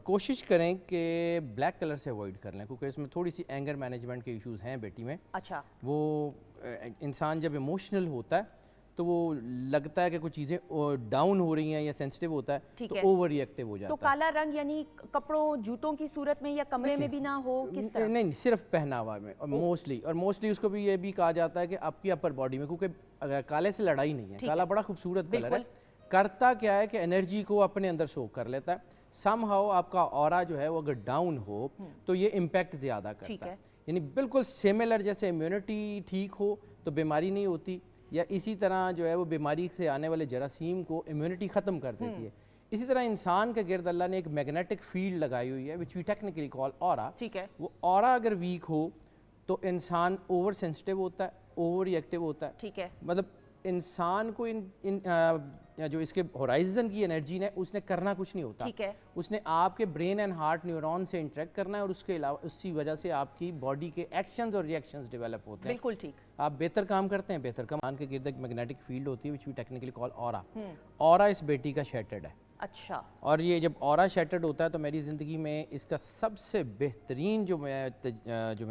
کوشش کریں کہ بلیک کلر سے اوائڈ کر لیں کیونکہ اس میں تھوڑی سی اینگر مینجمنٹ کے ایشوز ہیں بیٹی میں. اچھا. وہ انسان جب ایموشنل ہوتا ہے تو وہ لگتا ہے کہ کچھ چیزیں ڈاؤن ہو رہی ہیں یا سینسٹیو ہوتا ہے تو اوور ری ایکٹیو ہو جاتا ہے. تو کالا رنگ یعنی کپڑوں جوتوں کی صورت میں یا کمرے میں بھی نہ ہو, کس طرح؟ نہیں, صرف پہناوا میں اور موسٹلی اس کو بھی یہ بھی کہا جاتا ہے کہ آپ کی اپر باڈی میں, کیونکہ کالے سے لڑائی نہیں ہے, کالا بڑا خوبصورت کلر ہے, کرتا کیا ہے کہ انرجی کو اپنے اندر سوک کر لیتا ہے. سم ہاؤ آپ کا اورا جو ہے وہ اگر ڈاؤن ہو تو یہ امپیکٹ زیادہ کرتا ہے. یعنی بالکل سیملر جیسے امیونٹی ٹھیک ہو تو بیماری نہیں ہوتی, یا اسی طرح جو ہے وہ بیماری سے آنے والے جراثیم کو امیونٹی ختم کر دیتی ہے. اسی طرح انسان کے گرد اللہ نے ایک میگنیٹک فیلڈ لگائی ہوئی ہے which we technically call aura. ٹھیک ہے. وہ اورا اگر ویک ہو تو انسان اوور سینسٹیو ہوتا ہے, اوور ری ایکٹیو ہوتا ہے. ٹھیک ہے. مطلب انسان کو جو اس کے ہورائزن کی انرجی ہے اس نے کرنا کچھ نہیں ہوتا. ٹھیک ہے. اس نے آپ کے برین اینڈ ہارٹ نیورون سے انٹریکٹ کرنا ہے اور اس کے علاوہ اسی وجہ سے آپ کی باڈی کے ایکشنز اور ری ایکشنز ڈیولپ ہوتے ہیں. بالکل ٹھیک. آپ بہتر کام کرتے ہیں, بہتر کام کے گرد ایک میگنیٹک فیلڈ ہوتی ہے which we technically call aura. اورا اس بیٹی کا شیٹرڈ ہے. اچھا. اور یہ جب اورا شیٹرڈ ہوتا ہے تو میری زندگی میں اس کا سب سے بہترین جو میں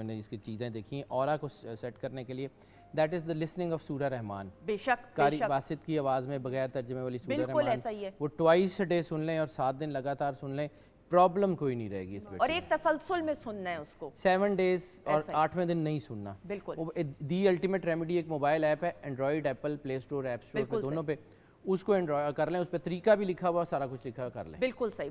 نے اس کی چیزیں دیکھی ہیں اورا کو سیٹ کرنے کے لیے, that is the listening of سورہ رحمان. بے شک. قاری باسط کی آواز میں بغیر ترجمے والی سورہ رحمان. بالکل ایسا ہی ہے. وہ ٹوائس ڈے سن لیں اور 7 دن لگاتار سن لیں, پرابلم کوئی نہیں رہے گی اس بیٹی. اور ایک تسلسل میں سننا ہے اس کو 7 days اور 8ویں دن نہیں سننا. بالکل. دی الٹیمیٹ ریمیڈی ایک موبائل ایپ ہے, اینڈرائڈ, ایپل, پلے اسٹور, ایپ اسٹور پہ, دونوں پہ. اس کو کر لیں, اس پہ طریقہ بھی لکھا ہوا, سارا کچھ لکھا ہوا, کر لیں. بالکل صحیح.